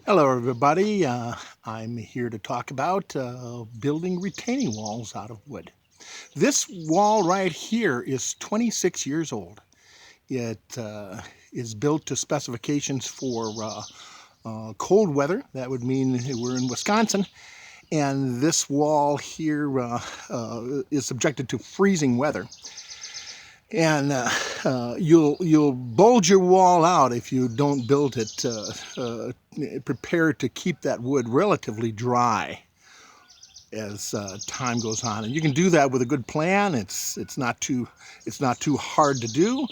Hello, everybody. I'm here to talk about building retaining walls out of wood. This wall right here is 26 years old. It is built to specifications for cold weather. That would mean we're in Wisconsin. And this wall here is subjected to freezing weather. And you'll bulge your wall out if you don't build it prepared to keep that wood relatively dry as time goes on, and you can do that with a good plan. It's not too hard to do.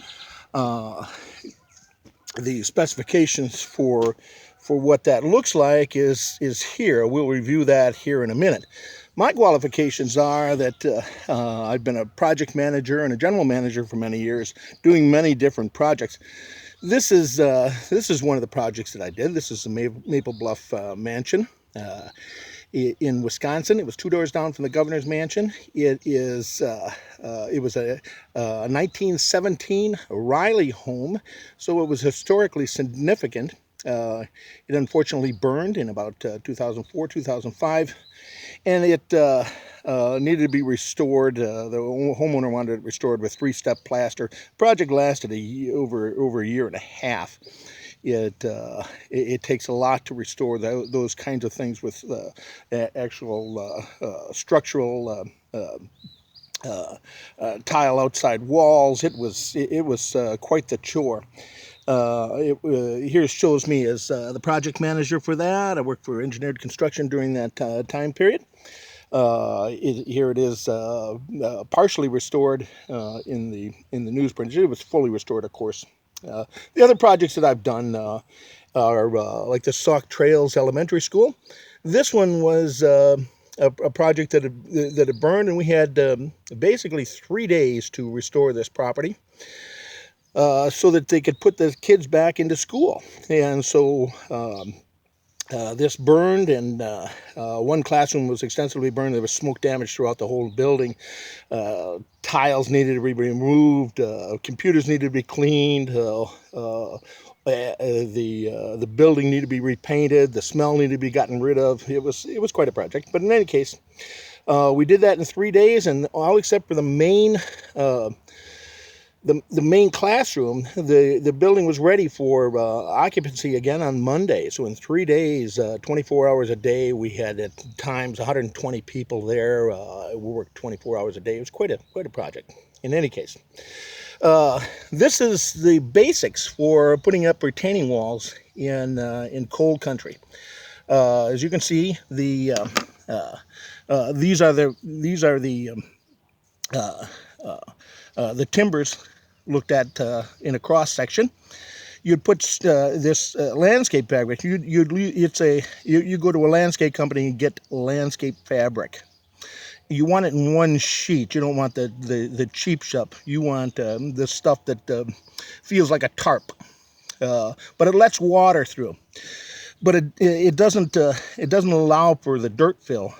Uh, the specifications for what that looks like is here. We'll review that here in a minute. My qualifications are that I've been a project manager and a general manager for many years, doing many different projects. This is one of the projects that I did. This is the Maple Bluff Mansion. In Wisconsin. It was 2 doors down from the governor's mansion. It was a 1917 Riley home, so it was historically significant. It unfortunately burned in about 2004, 2005, and it needed to be restored. The homeowner wanted it restored with three-step plaster. The project lasted over a year and a half. It takes a lot to restore those kinds of things with actual structural tile outside walls. It was quite the chore. Here shows me as the project manager for that. I worked for engineered construction during that time period. Here it is, partially restored in the newsprint. It was fully restored, of course. The other projects that I've done are like the Sauk Trails Elementary School. This one was a project that had burned, and we had basically 3 days to restore this property so that they could put the kids back into school. And so this burned, and one classroom was extensively burned. There was smoke damage throughout the whole building. Tiles needed to be removed. Computers needed to be cleaned. The building needed to be repainted. The smell needed to be gotten rid of. It was quite a project. But in any case, we did that in 3 days, and all except for the main classroom, the building was ready for occupancy again on Monday. So in 3 days, 24 hours a day, we had at times 120 people there. We worked 24 hours a day. It was quite a project. In any case, this is the basics for putting up retaining walls in cold country. As you can see, these are the timbers looked at in a cross section. You'd put this landscape fabric. You go to a landscape company and get landscape fabric. You want it in one sheet. You don't want the cheap stuff. You want the stuff that feels like a tarp, but it lets water through. But it doesn't allow for the dirt fill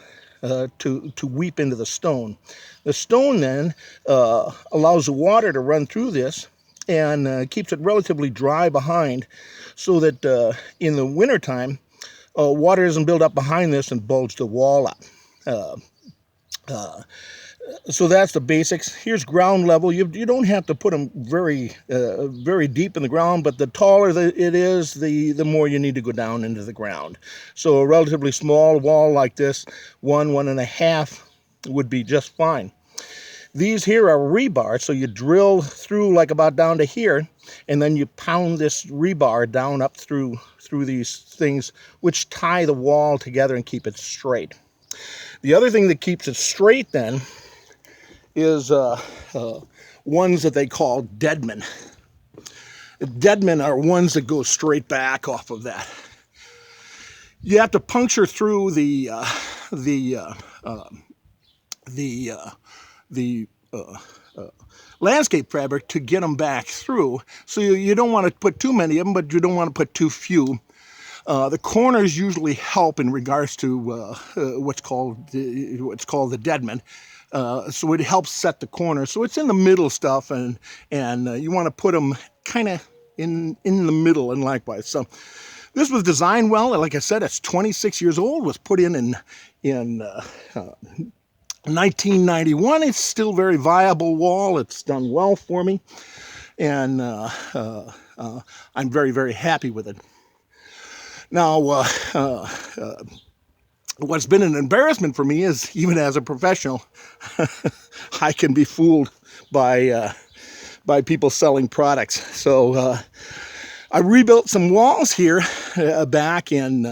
to weep into the stone. The stone then allows the water to run through this and keeps it relatively dry behind, so that in the wintertime, water doesn't build up behind this and bulge the wall up. So that's the basics. Here's ground level. You don't have to put them very deep in the ground, but the taller it is, the more you need to go down into the ground. So a relatively small wall like this, 1.5 would be just fine. These here are rebar, so you drill through like about down to here, and then you pound this rebar down up through these things, which tie the wall together and keep it straight. The other thing that keeps it straight then is ones that they call deadmen. Deadmen are ones that go straight back off of that. You have to puncture through the landscape fabric to get them back through. So you don't want to put too many of them, but you don't want to put too few. The corners usually help in regards to what's called the deadman. So it helps set the corner. So it's in the middle stuff, and you want to put them kind of in the middle, and likewise. So This was designed well. Like I said, it's 26 years old. Was put in 1991. It's still a very viable wall. It's done well for me, and I'm very, very happy with it. Now, what's been an embarrassment for me is, even as a professional, I can be fooled by people selling products. So I rebuilt some walls here back in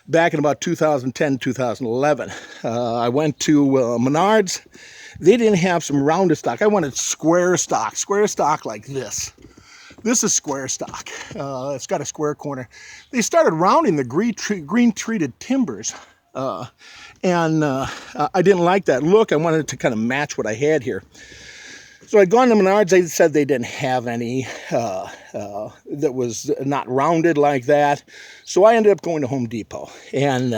about 2010, 2011. I went to Menards. They didn't have some rounded stock. I wanted square stock like this. This is square stock. It's got a square corner. They started rounding the green treated timbers. And I didn't like that look. I wanted to kind of match what I had here. So I'd gone to Menards. They said they didn't have any that was not rounded like that. So I ended up going to Home Depot. And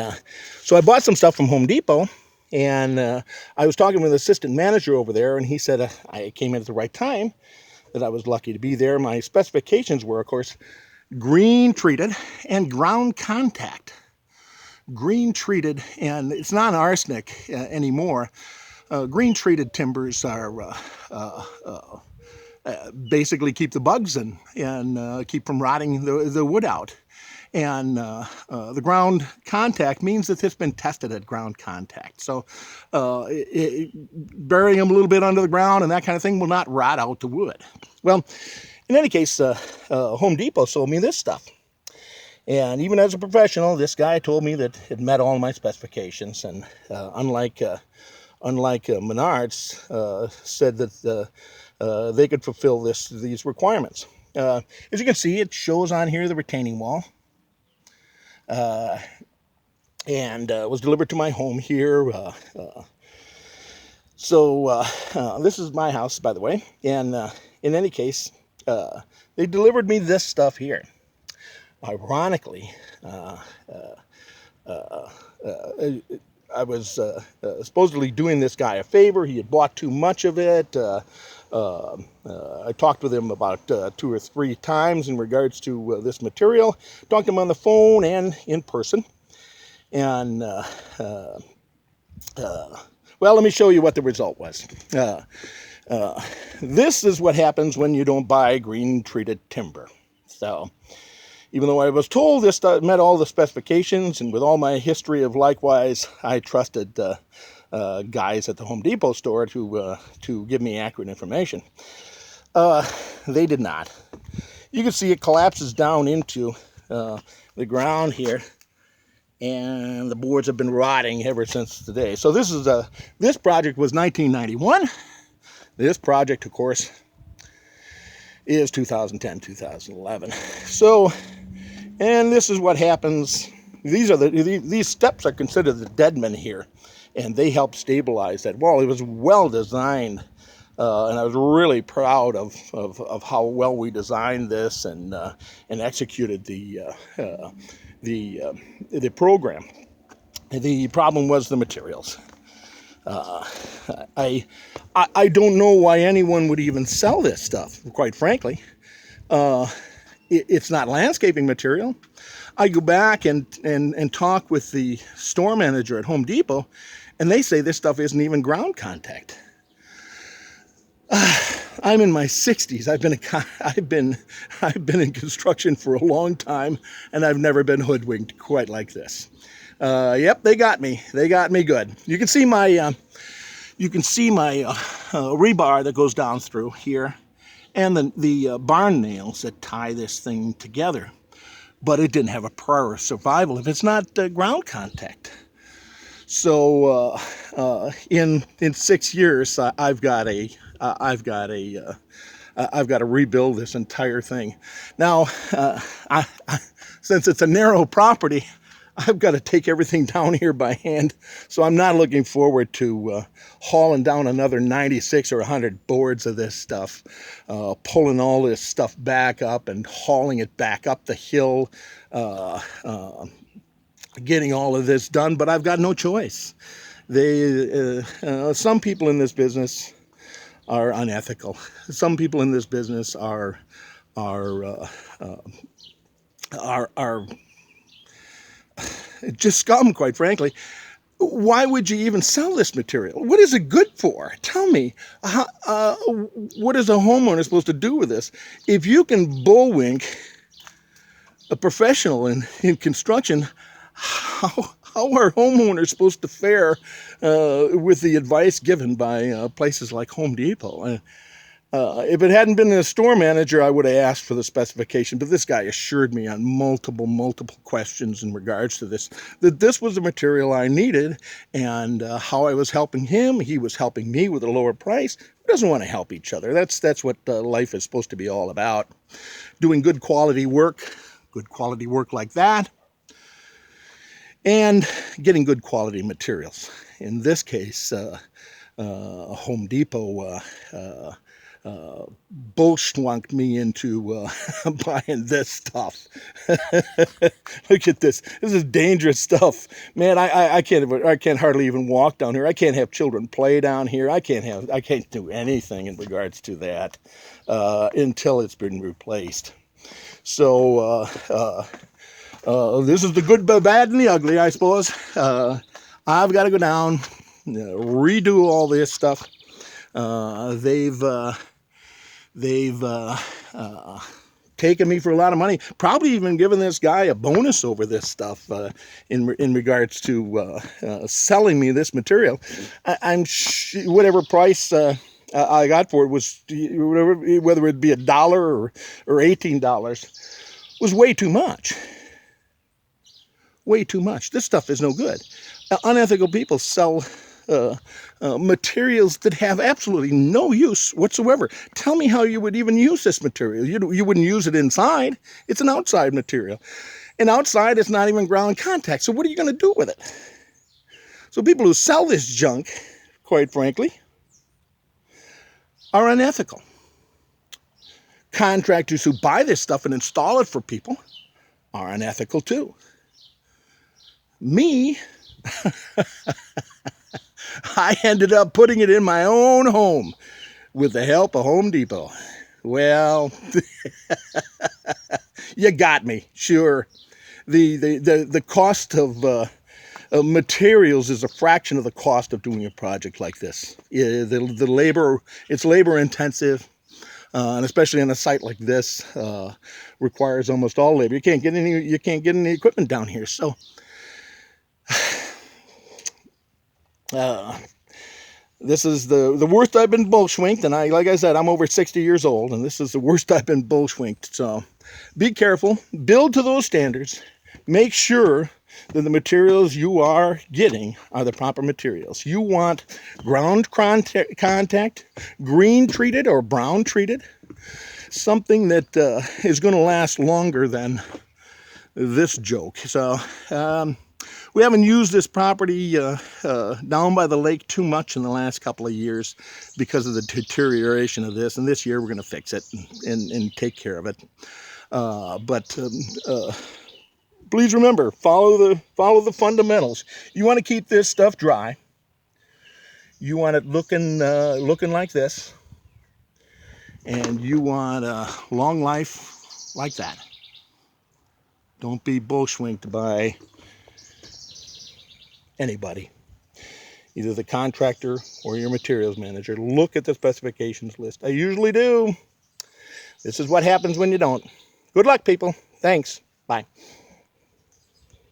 so I bought some stuff from Home Depot. And I was talking with the assistant manager over there. And he said I came in at the right time, that I was lucky to be there. My specifications were, of course, green treated and ground contact. Green treated, and it's not arsenic anymore. Green treated timbers are basically keep the bugs in and keep from rotting the wood out. And the ground contact means that it's been tested at ground contact. So burying them a little bit under the ground and that kind of thing will not rot out the wood. Well, in any case, Home Depot sold me this stuff. And even as a professional, this guy told me that it met all my specifications. And unlike Menards, said that they could fulfill these requirements. As you can see, it shows on here the retaining wall. And was delivered to my home here. So this is my house, by the way. And in any case, they delivered me this stuff here. Ironically, I was supposedly doing this guy a favor. He had bought too much of it. I talked with him about 2 or 3 times in regards to this material. Talked to him on the phone and in person. And, well, let me show you what the result was. This is what happens when you don't buy green treated timber. So, even though I was told this met all the specifications, and with all my history of likewise, I trusted guys at the Home Depot store to give me accurate information. They did not. You can see it collapses down into the ground here, and the boards have been rotting ever since today. So this project was 1991. This project, of course, is 2010, 2011. So, and this is what happens. These steps are considered the deadmen here, and they help stabilize that wall. It was well designed, and I was really proud of how well we designed this and executed the program. The problem was the materials. I don't know why anyone would even sell this stuff, quite frankly. It's not landscaping material. I go back and talk with the store manager at Home Depot, and they say this stuff isn't even ground contact. I'm in my 60s. I've been in construction for a long time, and I've never been hoodwinked quite like this. Yep, they got me. They got me good. You can see my rebar that goes down through here, and the barn nails that tie this thing together. But it didn't have a prayer of survival if it's not ground contact. So in 6 years, I've got to rebuild this entire thing. Now, since it's a narrow property, I've got to take everything down here by hand. So I'm not looking forward to hauling down another 96 or 100 boards of this stuff, pulling all this stuff back up and hauling it back up the hill, getting all of this done. But I've got no choice. Some people in this business are unethical. Some people in this business are are just scum, quite frankly. Why would you even sell this material? What is it good for? Tell me, what is a homeowner supposed to do with this? If you can bullwink a professional in construction, how are homeowners supposed to fare with the advice given by places like Home Depot? If it hadn't been a store manager, I would have asked for the specification, but this guy assured me on multiple questions in regards to this, that this was the material I needed, and how I was helping him, he was helping me with a lower price. Who doesn't want to help each other? That's what life is supposed to be all about. Doing good quality work like that, and getting good quality materials. In this case, Home Depot bullschwanked me into buying this stuff. Look at this. This is dangerous stuff, man. I can't hardly even walk down here. I can't have children play down here. I can't do anything in regards to that until it's been replaced. So this is the good, the bad, and the ugly, I suppose. I've got to go down, redo all this stuff. They've taken me for a lot of money, probably even given this guy a bonus over this stuff in regards to selling me this material. I'm whatever price I got for it was, whether it be $1 or $18, was way too much. Way too much. This stuff is no good. Unethical people sell materials that have absolutely no use whatsoever. Tell me how you would even use this material. You wouldn't use it inside. It's an outside material. And outside, it's not even ground contact. So what are you going to do with it? So people who sell this junk, quite frankly, are unethical. Contractors who buy this stuff and install it for people are unethical too. Me, I ended up putting it in my own home with the help of Home Depot. Well, you got me, sure. The cost of materials is a fraction of the cost of doing a project like this. The labor, it's labor intensive, and especially on a site like this, requires almost all labor. You can't get any equipment down here, so. This is the worst I've been bullschwinked, and like I said, I'm over 60 years old, and this is the worst I've been bullschwinked. So be careful, build to those standards, make sure that the materials you are getting are the proper materials. You want ground contact, green treated or brown treated, something that is going to last longer than this joke. So we haven't used this property down by the lake too much in the last couple of years because of the deterioration of this. And this year we're going to fix it and take care of it. Please remember, follow the fundamentals. You want to keep this stuff dry. You want it looking like this, and you want a long life like that. Don't be bullschwinked by anybody, either the contractor or your materials manager. Look at the specifications list. I usually do. This is what happens when you don't. Good luck, people. Thanks. Bye.